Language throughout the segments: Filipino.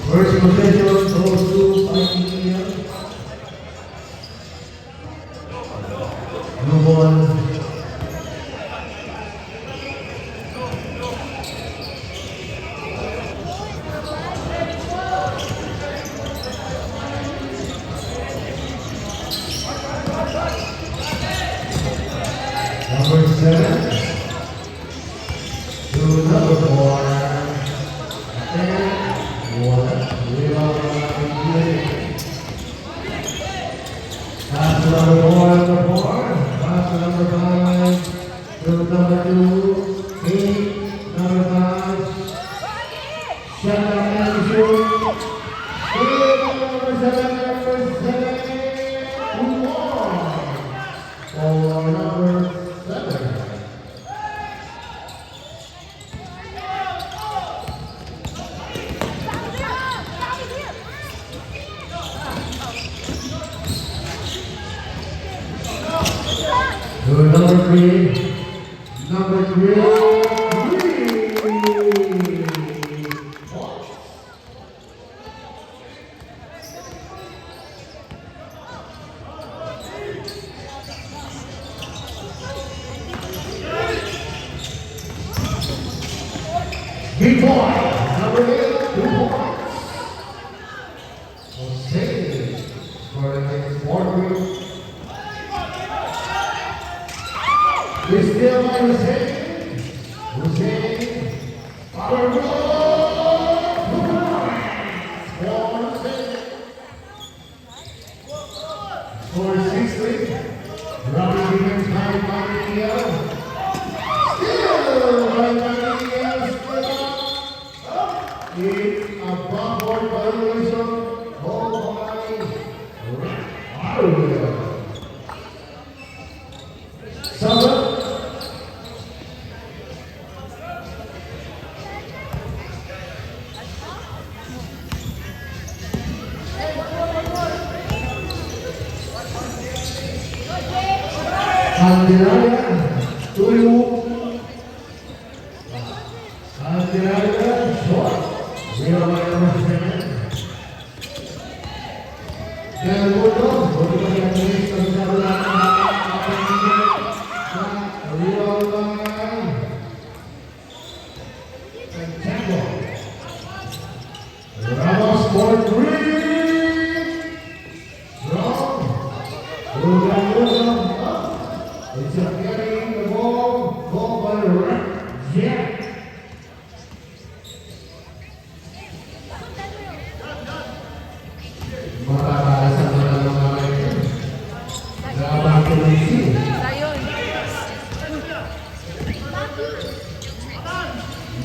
First possession goes to Pioneer. Blue ball. Number 7 to number 4. Pass to number 4. Pass to number 5. To number 2. 8. Number 5. Shut down and shoot. Number 7. For number 7. To number 3. Number 3. Big boy, number 8, 2 points. Jose for the next 4 group. We still by Hussein. Power ball. 2 points. For 60. Robbie begins by Pioneer. Still by Pioneer. It's a backboard violation. Ball by Mario. Candelaria, Tuyu. Candelaria, short. 0 by number 7. Del Mundo, untuk yang ini kita Ramos for 3. Strong. It's a carrying the ball by Jack.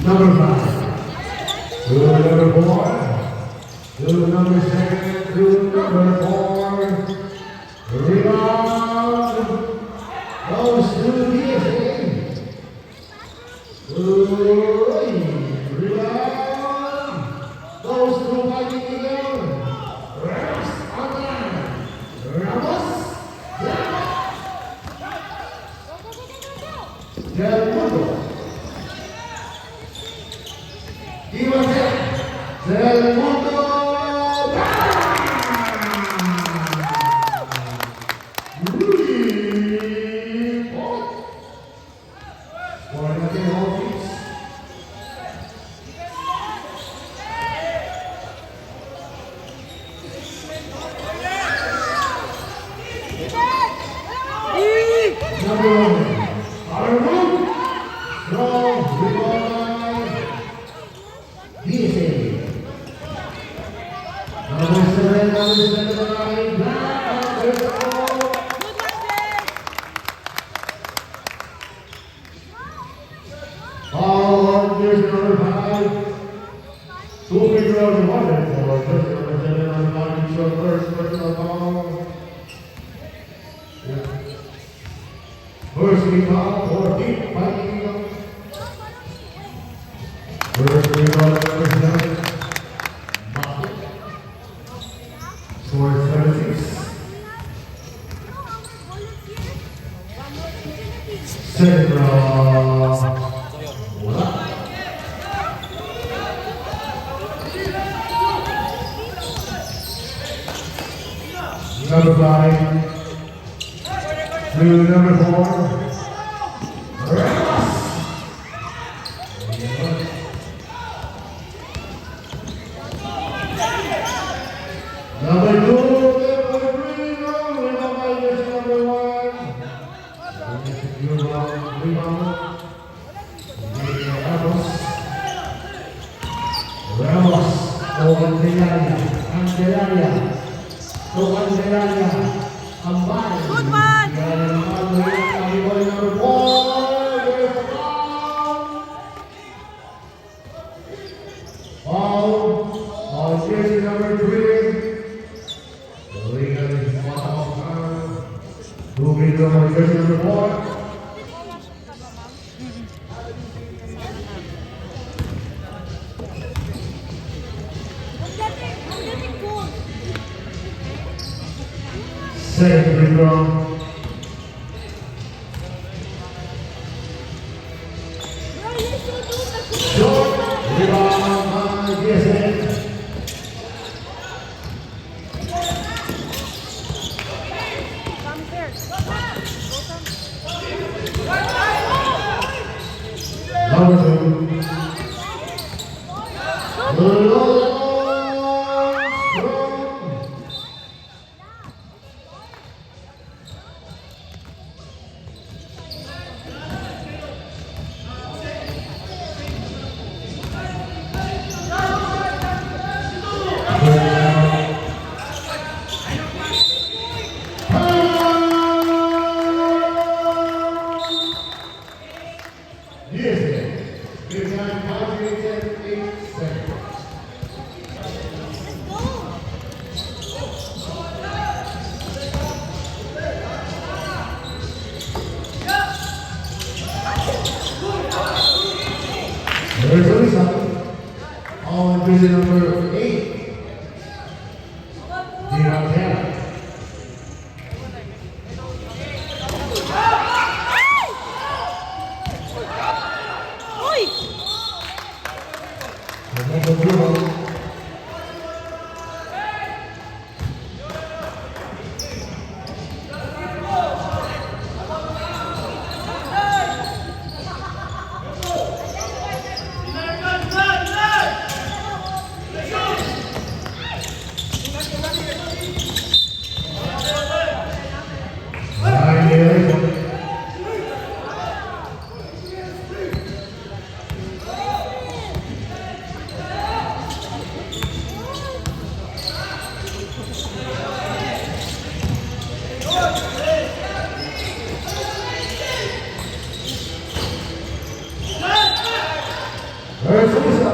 Number 5. To number 4. To number 7. To number 4. Rebound. Goes to DSA. Rebound. Goes to Pioneer. Rest on that. Ramos. Del Mundo. Del Mundo. Number 1. Arnold. Strong. Rebound. DSA. Number 7. All here's number 5. 2 figure out the one for first number 7 on the bottom. Show first personal foul. First rebound for deep Pioneer. First rebound number 7. Score 36. Second round. number 5 to number 4. Ramos. Number 2, number 3, number 1. Ramos, Candelaria, Ambay. Good man! Number 4, on jersey number 3. Moving on jersey number 4. Second free throw. Short rebound by Giesen. Number 2. There's Lisa. On jersey number 8. Montana. Number 2. There's Lisa.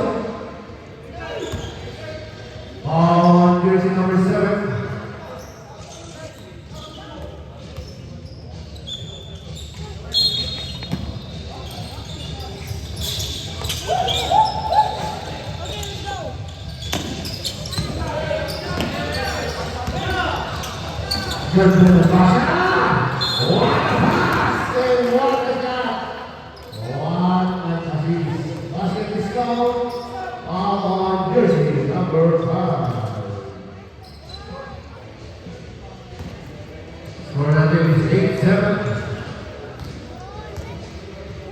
On jersey number 7. Good for the pass. What a pass! And what a shot! What a assist. Basket discount on jersey number 5. Score number is 8-7.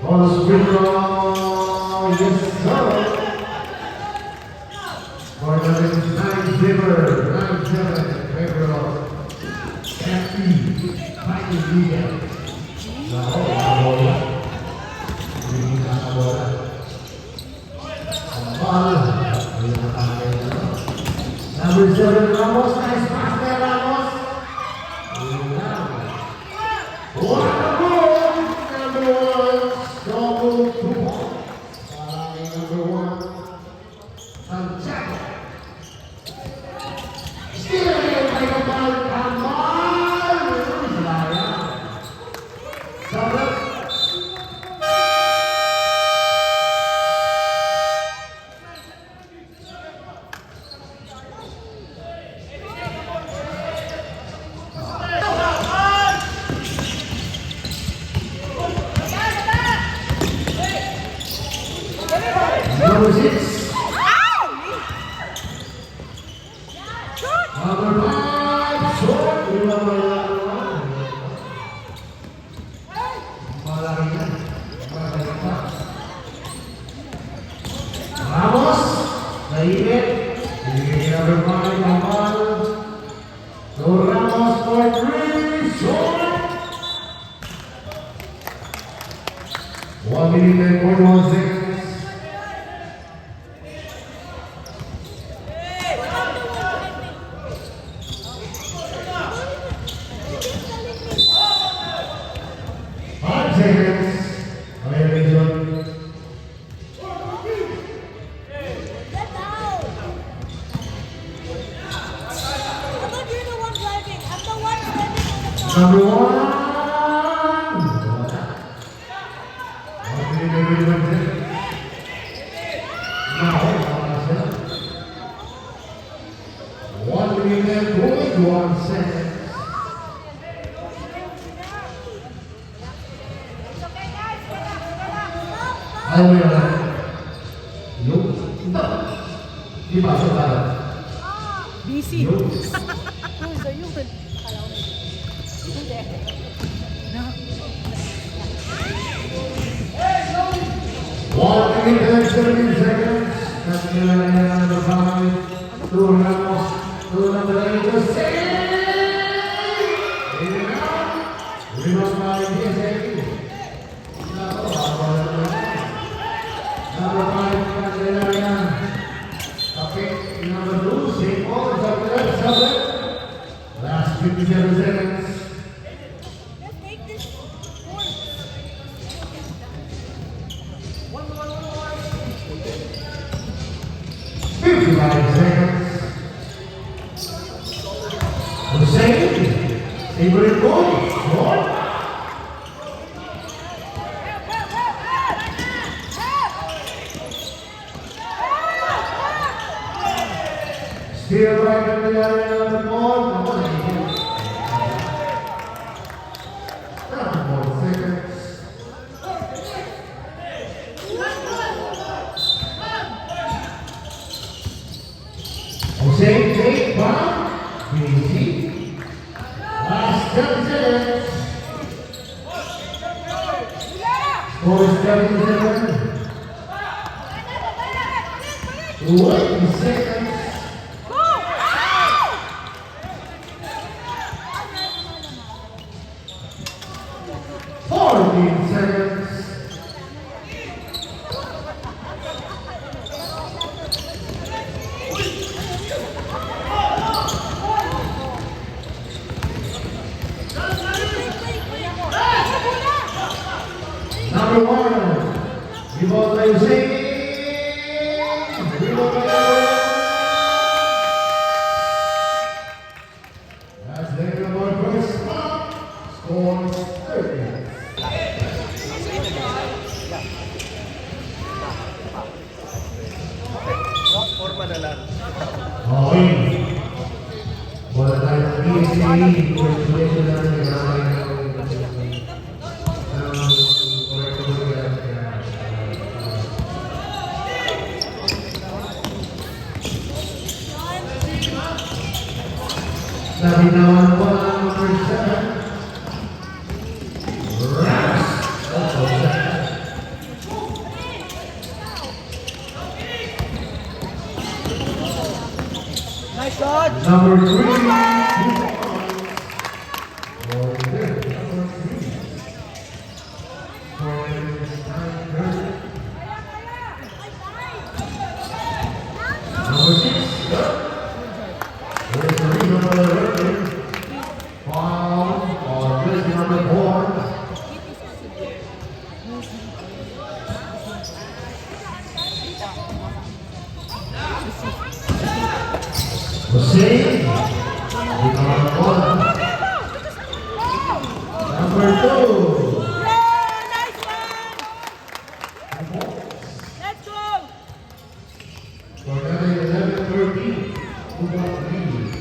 On the screen roll, yes sir. Score number is 9-7 in favor of FP Fighting Liga. Number 7 Ramos, nice pass there Ramos. What a goal! Number 1, strong move, 2 points. Number 1, Santiago. Still here, take a ball, come on! Number 6. Number 5, short mainit. Binigay number 5, Kamal. So Ramos for 3, short. 1 minute and 41 seconds. Number 1. Now, 1 minute and 21 seconds. Ayaw mo yan. Yung? Di ba sa talat? Busy. Yung? So yun. Kala ko. Hindi. No. 1 minute and 17 seconds. That's the number 5. Two Ramos. Two number 8. Just second. Here we go. Rebound by DSA. Number 5, Candelaria. Okay, number 2, St. Paul is up there, subject. Last 57 seconds. Let's take this one. 55 seconds. Hussein, favorite boy, short. Still right in the area of the ball. Come on, again. 34 seconds. Hussein, take one. Easy. Last 10 seconds. Score is 77. 20 seconds. 14 seconds. Number 1. Rebound by Hussein. Rebound by Hussein. That's the number first spot. Score 30. Forma na lang. Okay. Wala tayong PSA. Congratulations na rin. Nabinawan po ang number 7. Ras. Also 7. Nice shot. Number 3. Number 6. There's the number 11. Foul on jersey number 4. Hussein. Number 2. Yeah, nice one. Let's go. For another 11-13. Who got the lead?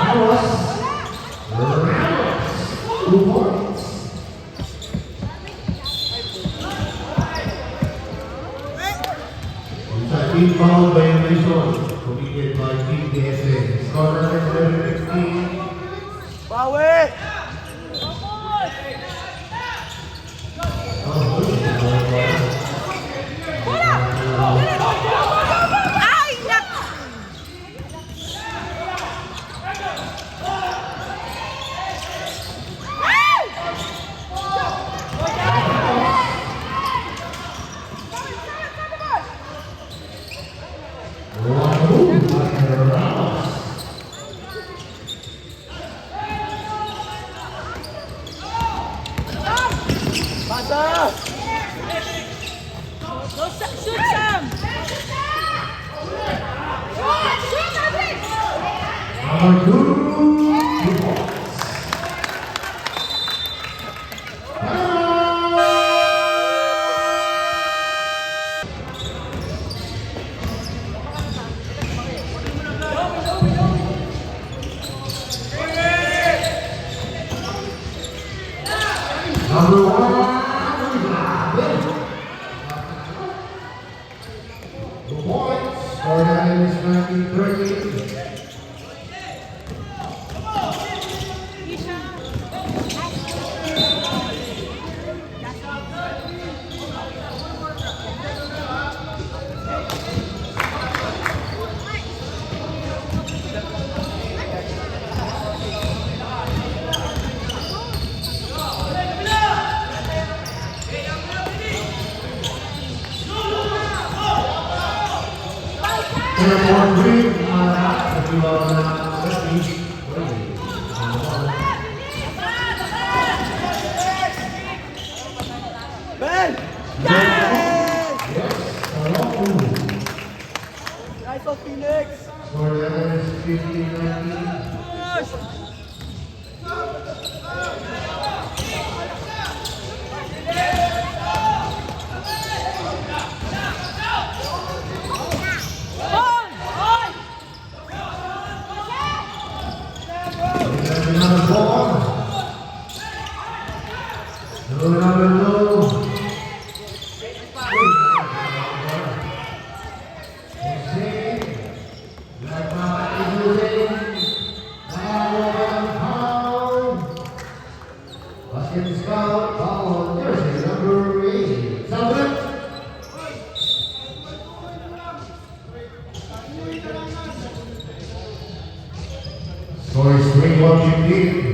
Ramos. 2 points. It's a team foul violation committed by Team DSA. Score number 11-16. Bawi! Number 2 points. Number 1, 2 points. Score time is 19-30. One green, if you are Ben! Yes! Nice one, Phoenix! For the others, 15-19. Push! Number 4. Number 2. Basket scout, foul on jersey number 8. Southern. Score is 21-15.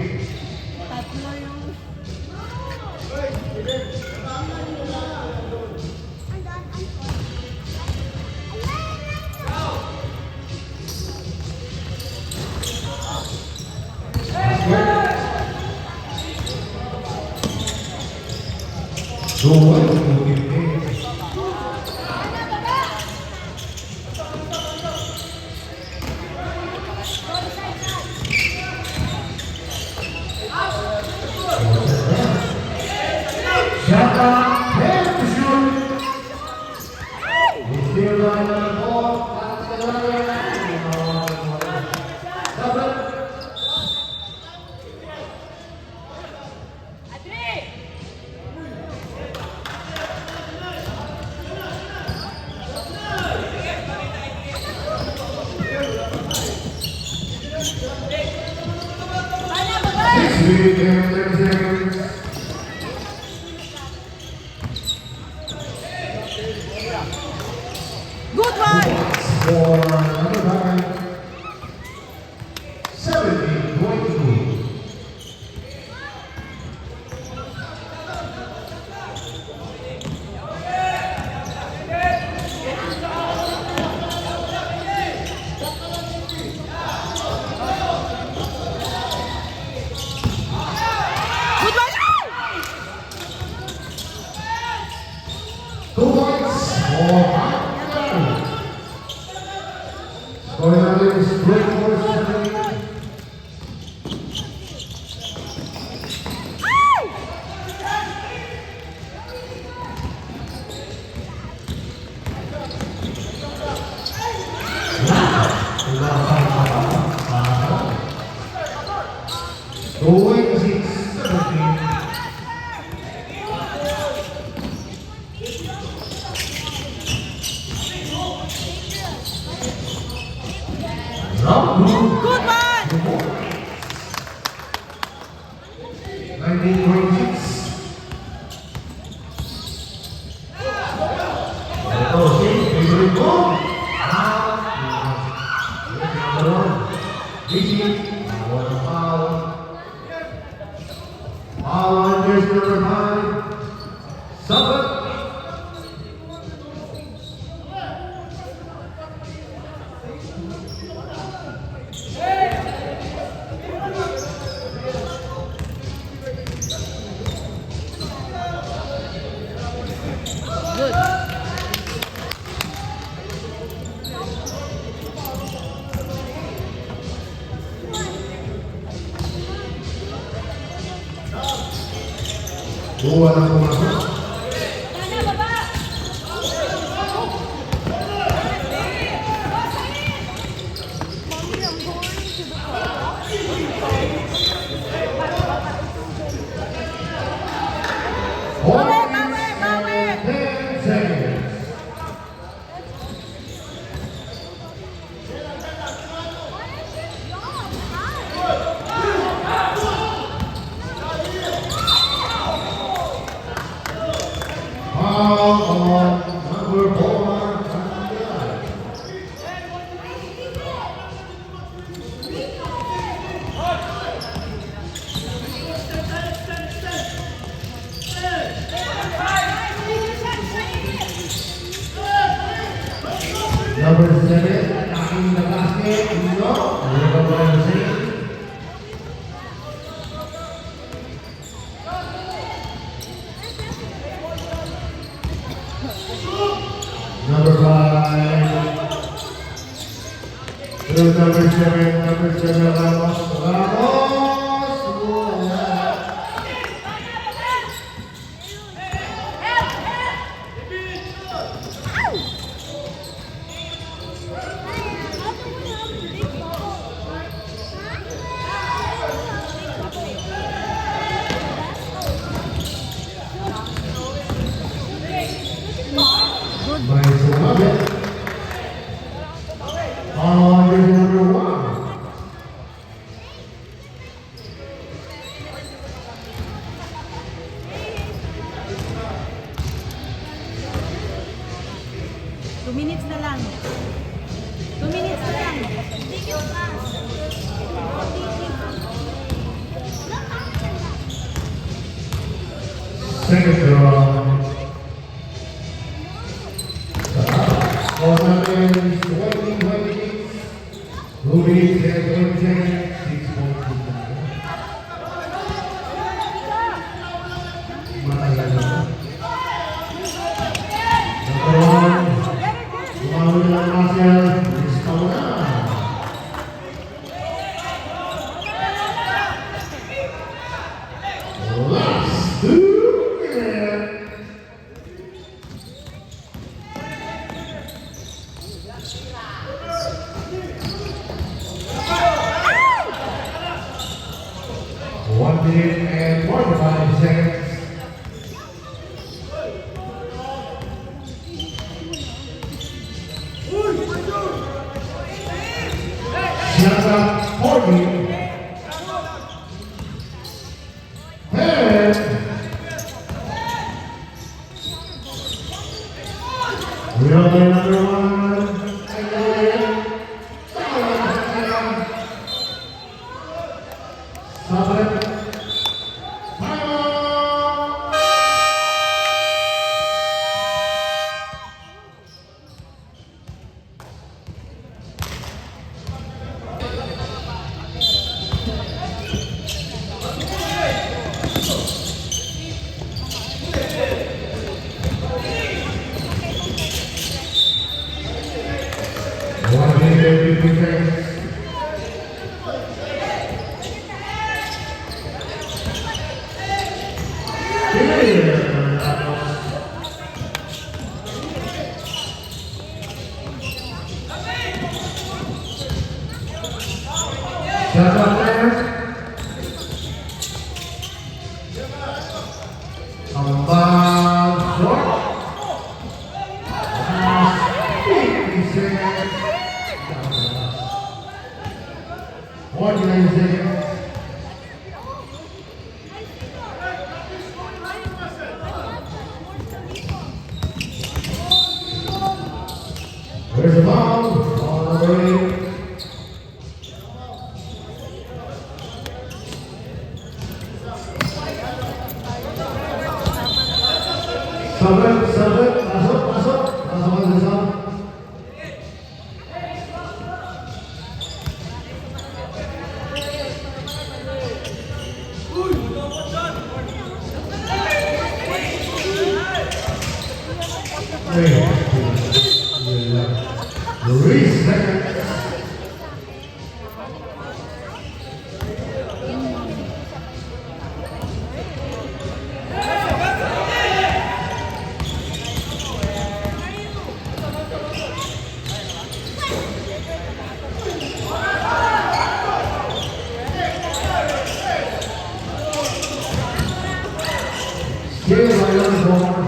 Good one! For number 9, 17-22. Good one! 2 points for Hanggang. Score natin is 24-17. Going 6-17. Round 2. Good one! 19-26. Ito si favorite ko. Number 1. Easy. Water foul. Dua na pumasok. Bawi, bawi, bawi. 10 seconds. Foul on number 4. Number 7, knocking the basket. No. Number 6. Number 5. To number 7, Ramos. Ramos! Wala. May sumabit. On your number 1. Two minutes na lang. 2 minutes na lang. Second draw. On natin, 20-20. Ruby, 10-20. 6 points. Matagal na. Nakaroon. Tumawag na ang Marcel. Discount na. Last 2 minutes. One minute and 45 seconds. Shots up 40. 10. We are the number 1. Sabit. One minute, 50 seconds. Shots up there. About short. Last 50 seconds. 49 seconds. There's a ball on the way. Sabit, masuk, masuk. Sabit, Here, right on the board.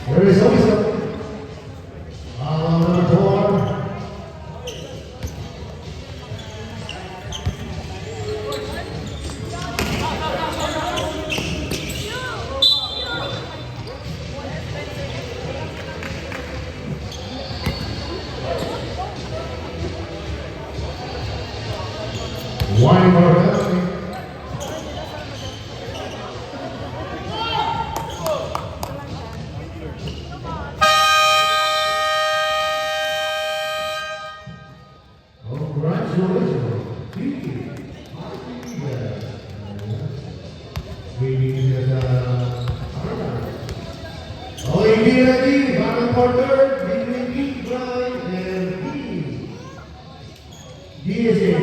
There is always a on the board. One more penalty. Congratulations. Oh, be ready, final quarter, between Brian and D. DSA.